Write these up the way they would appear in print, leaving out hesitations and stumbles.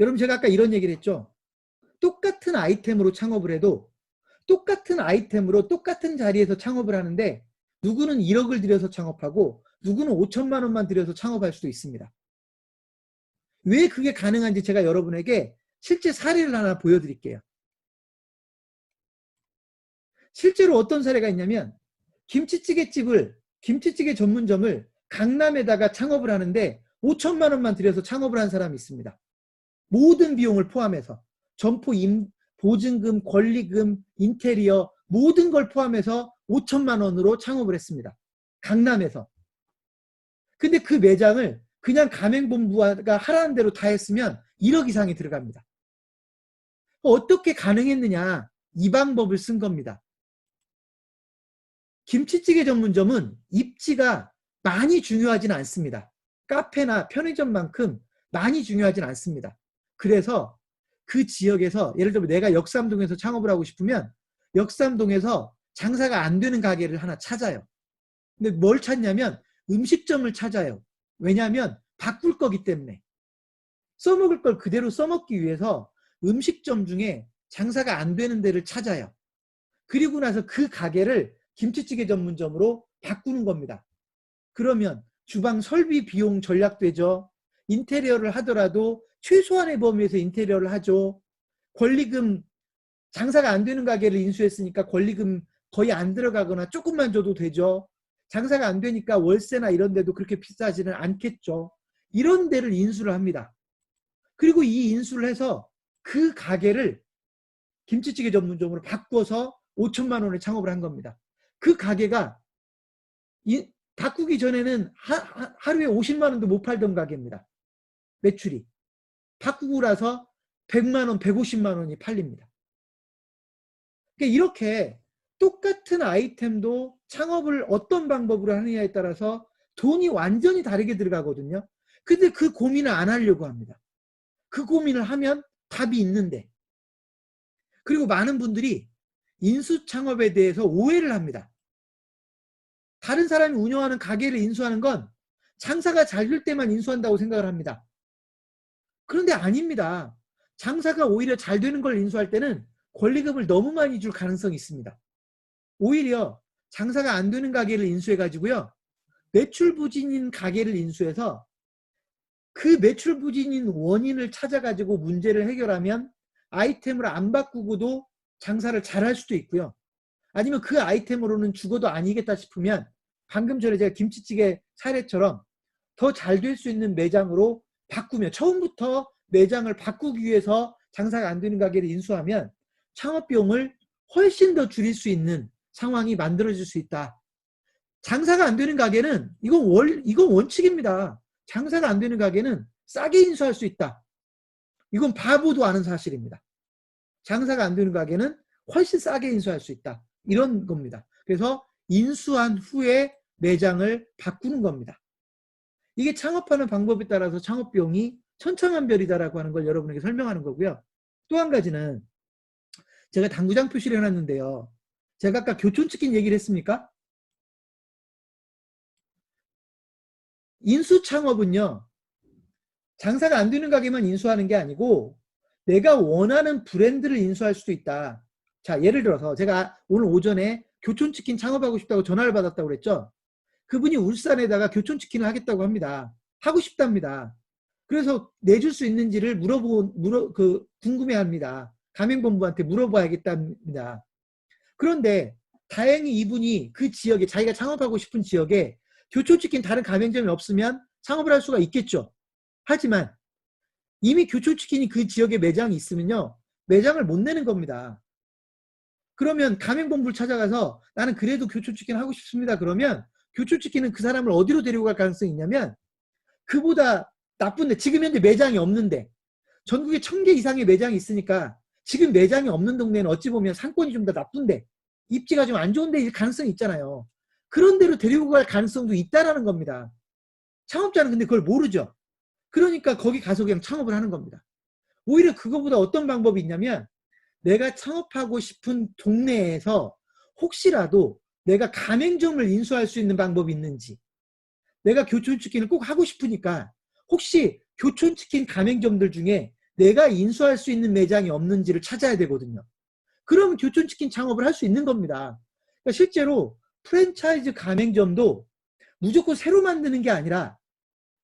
여러분 제가 아까 이런 얘기를 했죠. 똑같은 아이템으로 창업을 해도 똑같은 아이템으로 똑같은 자리에서 창업을 하는데 누구는 1억을 들여서 창업하고 누구는 5천만 원만 들여서 창업할 수도 있습니다. 왜 그게 가능한지 제가 여러분에게 실제 사례를 하나 보여드릴게요. 실제로 어떤 사례가 있냐면 김치찌개 전문점을 강남에다가 창업을 하는데 5천만 원만 들여서 창업을 한 사람이 있습니다. 모든 비용을 포함해서 점포 보증금, 권리금, 인테리어 모든 걸 포함해서 5천만 원으로 창업을 했습니다. 강남에서. 근데 그 매장을 그냥 가맹본부가 하라는 대로 다 했으면 1억 이상이 들어갑니다. 어떻게 가능했느냐? 이 방법을 쓴 겁니다. 김치찌개 전문점은 입지가 많이 중요하지는 않습니다. 카페나 편의점만큼 많이 중요하지는 않습니다. 그래서 그 지역에서 예를 들면 내가 역삼동에서 창업을 하고 싶으면 역삼동에서 장사가 안 되는 가게를 하나 찾아요. 근데 뭘 찾냐면 음식점을 찾아요. 왜냐하면 바꿀 거기 때문에. 써먹을 걸 그대로 써먹기 위해서 음식점 중에 장사가 안 되는 데를 찾아요. 그리고 나서 그 가게를 김치찌개 전문점으로 바꾸는 겁니다. 그러면 주방 설비 비용 절약되죠. 인테리어를 하더라도 최소한의 범위에서 인테리어를 하죠. 권리금, 장사가 안 되는 가게를 인수했으니까 권리금 거의 안 들어가거나 조금만 줘도 되죠. 장사가 안 되니까 월세나 이런 데도 그렇게 비싸지는 않겠죠. 이런 데를 인수를 합니다. 그리고 이 인수를 해서 그 가게를 김치찌개 전문점으로 바꿔서 5천만 원에 창업을 한 겁니다. 그 가게가 바꾸기 전에는 하루에 50만 원도 못 팔던 가게입니다. 매출이. 바꾸고 나서 100만 원, 150만 원이 팔립니다. 그러니까 이렇게 똑같은 아이템도 창업을 어떤 방법으로 하느냐에 따라서 돈이 완전히 다르게 들어가거든요. 근데 그 고민을 안 하려고 합니다. 그 고민을 하면 답이 있는데. 그리고 많은 분들이 인수 창업에 대해서 오해를 합니다. 다른 사람이 운영하는 가게를 인수하는 건 장사가 잘 될 때만 인수한다고 생각을 합니다. 그런데 아닙니다. 장사가 오히려 잘 되는 걸 인수할 때는 권리금을 너무 많이 줄 가능성이 있습니다. 오히려 장사가 안 되는 가게를 인수해가지고요. 매출 부진인 가게를 인수해서 그 매출 부진인 원인을 찾아가지고 문제를 해결하면 아이템을 안 바꾸고도 장사를 잘할 수도 있고요. 아니면 그 아이템으로는 죽어도 아니겠다 싶으면 방금 전에 제가 김치찌개 사례처럼 더 잘 될 수 있는 매장으로 바꾸면 처음부터 매장을 바꾸기 위해서 장사가 안 되는 가게를 인수하면 창업비용을 훨씬 더 줄일 수 있는 상황이 만들어질 수 있다. 장사가 안 되는 가게는 이건 원칙입니다. 장사가 안 되는 가게는 싸게 인수할 수 있다. 이건 바보도 아는 사실입니다. 장사가 안 되는 가게는 훨씬 싸게 인수할 수 있다. 이런 겁니다. 그래서 인수한 후에 매장을 바꾸는 겁니다. 이게 창업하는 방법에 따라서 창업비용이 천차만별이다라고 하는 걸 여러분에게 설명하는 거고요. 또 한 가지는 제가 당구장 표시를 해놨는데요. 제가 아까 교촌치킨 얘기를 했습니까? 인수 창업은요. 장사가 안 되는 가게만 인수하는 게 아니고 내가 원하는 브랜드를 인수할 수도 있다. 자, 예를 들어서 제가 오늘 오전에 교촌치킨 창업하고 싶다고 전화를 받았다고 그랬죠. 그분이 울산에다가 교촌치킨을 하겠다고 합니다. 하고 싶답니다. 그래서 내줄 수 있는지를 궁금해합니다. 가맹본부한테 물어봐야겠답니다. 그런데 다행히 이분이 그 지역에 자기가 창업하고 싶은 지역에 교촌치킨 다른 가맹점이 없으면 창업을 할 수가 있겠죠. 하지만 이미 교촌치킨이 그 지역에 매장이 있으면요. 매장을 못 내는 겁니다. 그러면 가맹본부를 찾아가서 나는 그래도 교촌치킨 하고 싶습니다. 그러면 교촌치킨은 그 사람을 어디로 데리고 갈 가능성이 있냐면 그보다 나쁜데 지금 현재 매장이 없는데 전국에 1000개 이상의 매장이 있으니까 지금 매장이 없는 동네는 어찌 보면 상권이 좀 더 나쁜데 입지가 좀 안 좋은 데일 가능성이 있잖아요. 그런 데로 데리고 갈 가능성도 있다라는 겁니다. 창업자는 근데 그걸 모르죠. 그러니까 거기 가서 그냥 창업을 하는 겁니다. 오히려 그거보다 어떤 방법이 있냐면 내가 창업하고 싶은 동네에서 혹시라도 내가 가맹점을 인수할 수 있는 방법이 있는지 내가 교촌치킨을 꼭 하고 싶으니까 혹시 교촌치킨 가맹점들 중에 내가 인수할 수 있는 매장이 없는지를 찾아야 되거든요. 그러면 교촌치킨 창업을 할 수 있는 겁니다. 그러니까 실제로 프랜차이즈 가맹점도 무조건 새로 만드는 게 아니라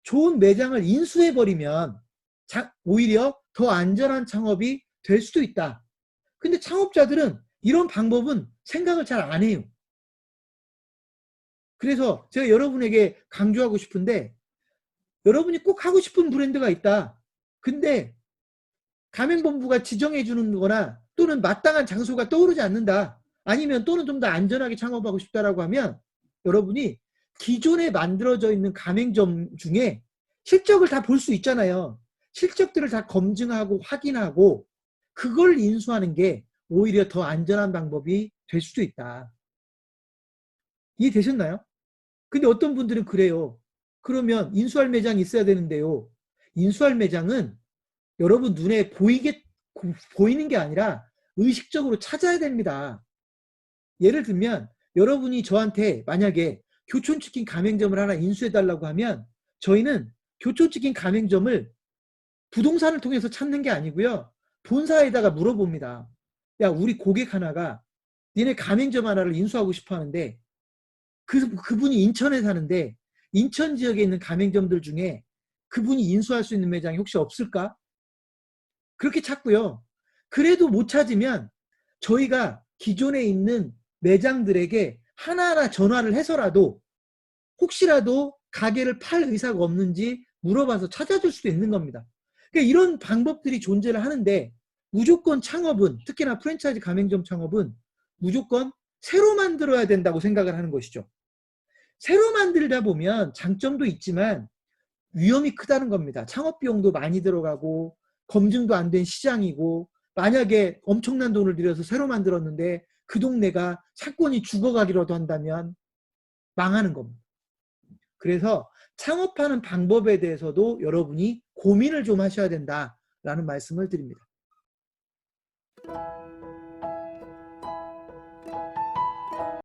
좋은 매장을 인수해버리면 오히려 더 안전한 창업이 될 수도 있다. 근데 창업자들은 이런 방법은 생각을 잘 안 해요. 그래서 제가 여러분에게 강조하고 싶은데, 여러분이 꼭 하고 싶은 브랜드가 있다. 근데 가맹본부가 지정해 주는 거나 또는 마땅한 장소가 떠오르지 않는다. 아니면 또는 좀 더 안전하게 창업하고 싶다라고 하면 여러분이 기존에 만들어져 있는 가맹점 중에 실적을 다 볼 수 있잖아요. 실적들을 다 검증하고 확인하고 그걸 인수하는 게 오히려 더 안전한 방법이 될 수도 있다. 이해되셨나요? 근데 어떤 분들은 그래요. 그러면 인수할 매장이 있어야 되는데요. 인수할 매장은 여러분 눈에 보이는 게 아니라 의식적으로 찾아야 됩니다. 예를 들면 여러분이 저한테 만약에 교촌치킨 가맹점을 하나 인수해달라고 하면 저희는 교촌치킨 가맹점을 부동산을 통해서 찾는 게 아니고요. 본사에다가 물어봅니다. 야, 우리 고객 하나가 니네 가맹점 하나를 인수하고 싶어 하는데 그분이 인천에 사는데 인천 지역에 있는 가맹점들 중에 그분이 인수할 수 있는 매장이 혹시 없을까? 그렇게 찾고요. 그래도 못 찾으면 저희가 기존에 있는 매장들에게 하나하나 전화를 해서라도 혹시라도 가게를 팔 의사가 없는지 물어봐서 찾아줄 수도 있는 겁니다. 그러니까 이런 방법들이 존재를 하는데 무조건 창업은, 특히나 프랜차이즈 가맹점 창업은 무조건 새로 만들어야 된다고 생각을 하는 것이죠. 새로 만들다 보면 장점도 있지만 위험이 크다는 겁니다. 창업 비용도 많이 들어가고 검증도 안 된 시장이고 만약에 엄청난 돈을 들여서 새로 만들었는데 그 동네가 상권이 죽어가기라도 한다면 망하는 겁니다. 그래서 창업하는 방법에 대해서도 여러분이 고민을 좀 하셔야 된다라는 말씀을 드립니다.